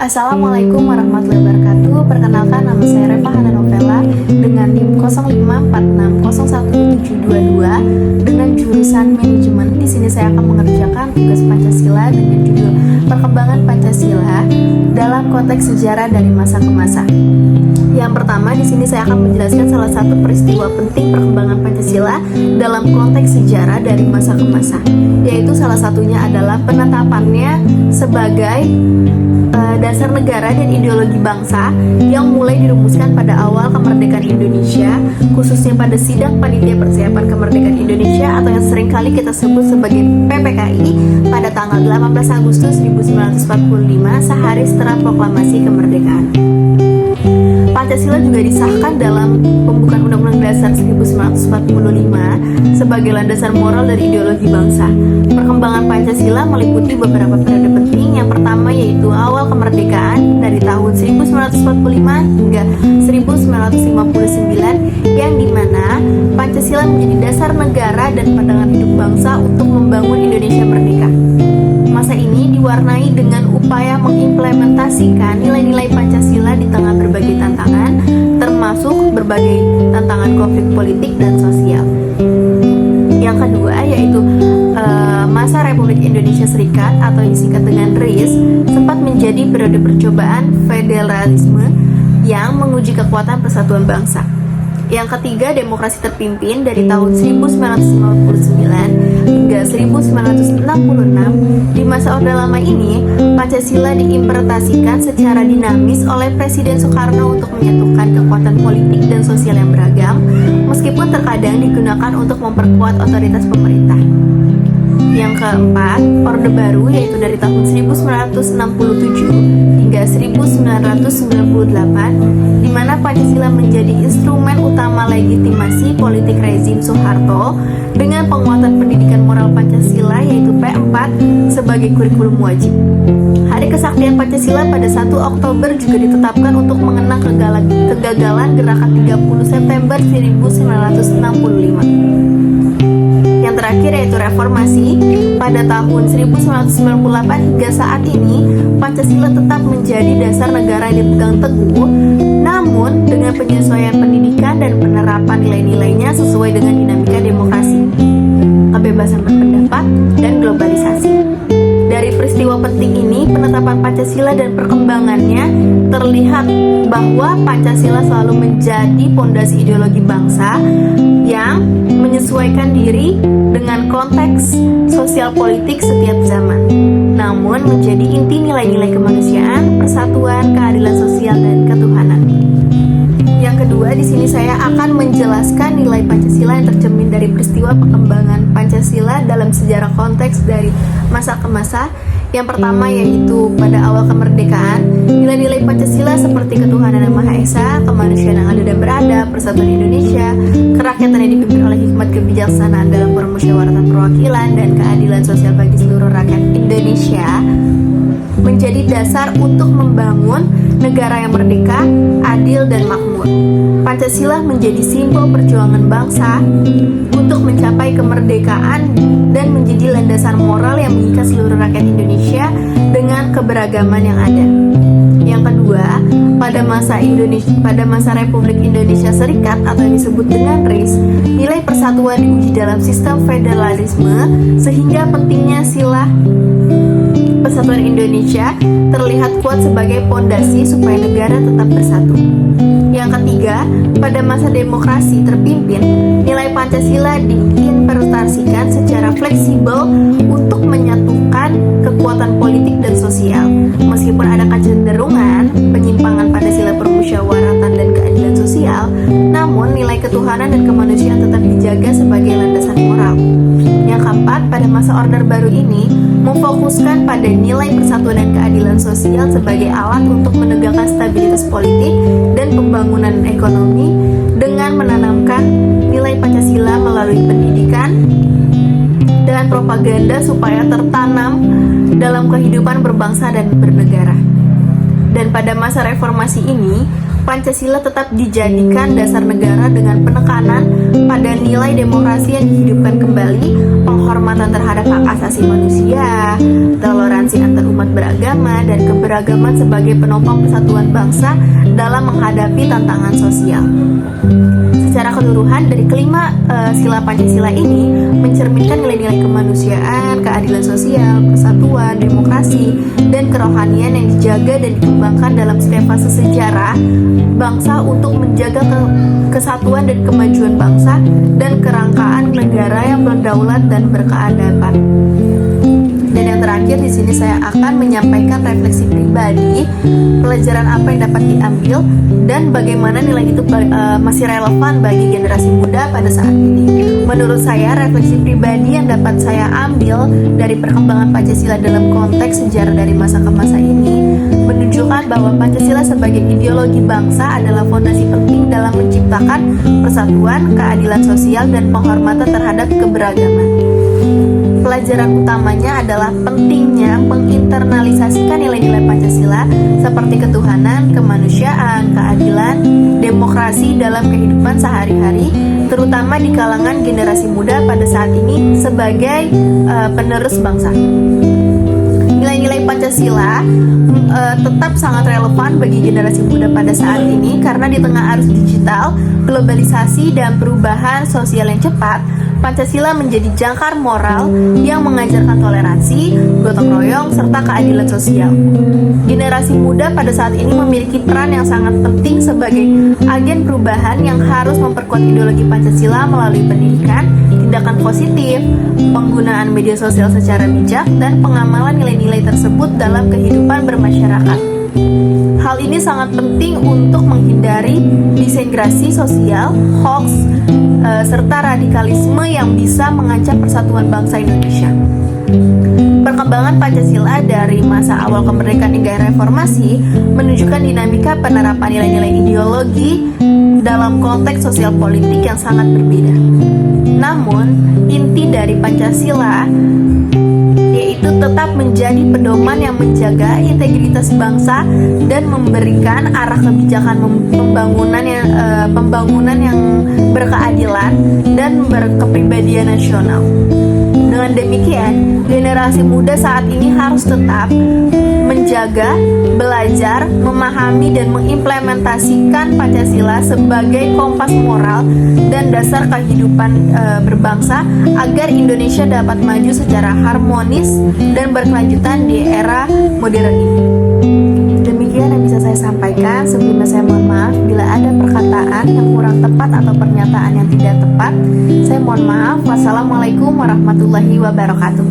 Assalamualaikum warahmatullahi wabarakatuh. Perkenalkan, nama saya Reva Hana Novela dengan NIM 0546011722 dengan jurusan manajemen. Di sini saya akan mengerjakan tugas Pancasila dengan judul Perkembangan Pancasila dalam konteks sejarah dari masa ke masa. Yang pertama, di sini saya akan menjelaskan salah satu peristiwa penting perkembangan Pancasila dalam konteks sejarah dari masa ke masa, yaitu salah satunya adalah penetapannya sebagai dasar negara dan ideologi bangsa yang mulai dirumuskan pada awal kemerdekaan Indonesia, khususnya pada Sidang Panitia Persiapan Kemerdekaan Indonesia atau yang seringkali kita sebut sebagai PPKI pada tanggal 18 Agustus 1945, sehari setelah proklamasi kemerdekaan. Pancasila juga disahkan dalam pembukaan Undang-Undang Dasar 1945 sebagai landasan moral dari ideologi bangsa. Perkembangan Pancasila meliputi beberapa periode penting. Yang pertama yaitu awal kemerdekaan dari tahun 1945 hingga 1959, yang dimana Pancasila menjadi dasar negara dan pandangan hidup bangsa untuk membangun Indonesia merdeka. Masa ini diwarnai dengan upaya mengimplementasikan nilai-nilai Pancasila di tengah berbagai tantangan, termasuk berbagai tantangan konflik politik dan sosial. Yang kedua yaitu masa Republik Indonesia Serikat atau disingkat dengan RIS sempat menjadi periode percobaan federalisme yang menguji kekuatan persatuan bangsa. Yang ketiga, demokrasi terpimpin dari tahun 1959 hingga 1966. Di masa Orde Lama ini, Pancasila diimplementasikan secara dinamis oleh Presiden Soekarno untuk menyatukan kekuatan politik dan sosial yang beragam, meskipun terkadang digunakan untuk memperkuat otoritas pemerintah. Yang keempat, Orde Baru, yaitu dari tahun 1967 hingga 1998, di mana Pancasila menjadi instrumen utama legitimasi politik rezim Soeharto dengan penguatan pendidikan moral Pancasila yaitu P4 sebagai kurikulum wajib. Hari Kesaktian Pancasila pada 1 Oktober juga ditetapkan untuk mengenang kegagalan gerakan 30 September 1965. Yang terakhir yaitu reformasi. Pada tahun 1998 hingga saat ini, Pancasila tetap menjadi dasar negara yang dipegang teguh, namun dengan penyesuaian pendidikan dan penerapan nilai-nilainya sesuai dengan dinamika demokrasi, kebebasan berpendapat, dan globalisasi. Dari peristiwa penting ini, penetapan Pancasila dan perkembangannya terlihat bahwa Pancasila selalu menjadi pondasi ideologi bangsa yang menyesuaikan diri dengan konteks sosial politik setiap zaman, namun menjadi inti nilai-nilai kemanusiaan, persatuan, keadilan sosial, dan ketuhanan. Yang kedua, di sini saya akan menjelaskan nilai Pancasila yang tercermin dari peristiwa perkembangan Pancasila dalam sejarah konteks dari masa ke masa. Yang pertama yaitu pada awal kemerdekaan, nilai-nilai Pancasila seperti ketuhanan yang Maha Esa, kemanusiaan yang adil dan beradab, persatuan Indonesia, kerakyatan yang dipimpin oleh hikmat kebijaksanaan dalam permusyawaratan perwakilan, dan keadilan sosial bagi seluruh rakyat Indonesia menjadi dasar untuk membangun negara yang merdeka, adil, dan makmur. Pancasila menjadi simbol perjuangan bangsa untuk mencapai kemerdekaan dan menjadi landasan moral yang mengikat seluruh rakyat Indonesia dengan keberagaman yang ada. Yang kedua, pada masa Republik Indonesia Serikat atau yang disebut dengan RIS, nilai persatuan diuji dalam sistem federalisme sehingga pentingnya sila persatuan Indonesia terlihat kuat sebagai pondasi supaya negara tetap bersatu. Yang ketiga, pada masa demokrasi terpimpin, nilai Pancasila diinterpretasikan secara fleksibel untuk menyatukan kekuatan politik dan sosial. Meskipun ada kecenderungan penyimpangan pada sila permusyawaratan dan keadilan sosial, namun nilai ketuhanan dan kemanusiaan tetap dijaga sebagai landasan moral. Yang keempat, pada masa Orde Baru ini memfokuskan pada nilai persatuan dan keadilan sosial sebagai alat untuk menegakkan stabilitas politik dan pembangunan ekonomi dengan menanamkan nilai Pancasila melalui pendidikan dan propaganda supaya tertanam dalam kehidupan berbangsa dan bernegara. Dan Dan pada masa reformasi ini, Pancasila tetap dijadikan dasar negara dengan penekanan pada nilai demokrasi yang dihidupkan kembali, penghormatan terhadap hak asasi manusia, toleransi antar umat beragama, dan keberagaman sebagai penopang persatuan bangsa dalam menghadapi tantangan sosial. Secara keseluruhan, dari kelima sila Pancasila ini mencerminkan nilai-nilai kemanusiaan, keadilan sosial, persatuan, demokrasi, dan kerohanian yang dijaga dan dikembangkan dalam setiap fase sejarah bangsa untuk menjaga kesatuan dan kemajuan bangsa dan kerangkaan negara yang berdaulat dan berkeadaban. Dan yang terakhir di sini saya akan menyampaikan refleksi pribadi, pelajaran apa yang dapat diambil dan bagaimana nilai itu masih relevan bagi generasi muda pada saat ini. Menurut saya, refleksi pribadi yang dapat saya ambil dari perkembangan Pancasila dalam konteks sejarah dari masa ke masa ini menunjukkan bahwa Pancasila sebagai ideologi bangsa adalah fondasi penting dalam menciptakan persatuan, keadilan sosial, dan penghormatan terhadap keberagaman. Pelajaran utamanya adalah pentingnya menginternalisasikan nilai-nilai Pancasila seperti ketuhanan, kemanusiaan, keadilan, demokrasi dalam kehidupan sehari-hari, terutama di kalangan generasi muda pada saat ini sebagai penerus bangsa. Nilai-nilai Pancasila tetap sangat relevan bagi generasi muda pada saat ini karena di tengah arus digital, globalisasi, dan perubahan sosial yang cepat, Pancasila menjadi jangkar moral yang mengajarkan toleransi, gotong royong, serta keadilan sosial. Generasi muda pada saat ini memiliki peran yang sangat penting sebagai agen perubahan yang harus memperkuat ideologi Pancasila melalui pendidikan, tindakan positif, penggunaan media sosial secara bijak, dan pengamalan nilai-nilai tersebut dalam kehidupan bermasyarakat. Hal ini sangat penting untuk menghindari disintegrasi sosial, hoax, serta radikalisme yang bisa mengancam persatuan bangsa Indonesia. Perkembangan Pancasila dari masa awal kemerdekaan hingga reformasi menunjukkan dinamika penerapan nilai-nilai ideologi dalam konteks sosial politik yang sangat berbeda. Namun, inti dari Pancasila yaitu tetap menjadi pedoman yang menjaga integritas bangsa dan memberikan arah kebijakan pembangunan yang berkeadilan dan berkepribadian nasional. Dengan demikian, generasi muda saat ini harus tetap menjaga, belajar, memahami, dan mengimplementasikan Pancasila sebagai kompas moral dan dasar kehidupan berbangsa agar Indonesia dapat maju secara harmonis dan berkelanjutan di era modern ini. Demikian yang bisa saya sampaikan. Sebelumnya saya mohon maaf bila ada perkataan yang kurang tepat atau pernyataan yang tidak tepat. Saya mohon maaf. Wassalamualaikum warahmatullahi wabarakatuh.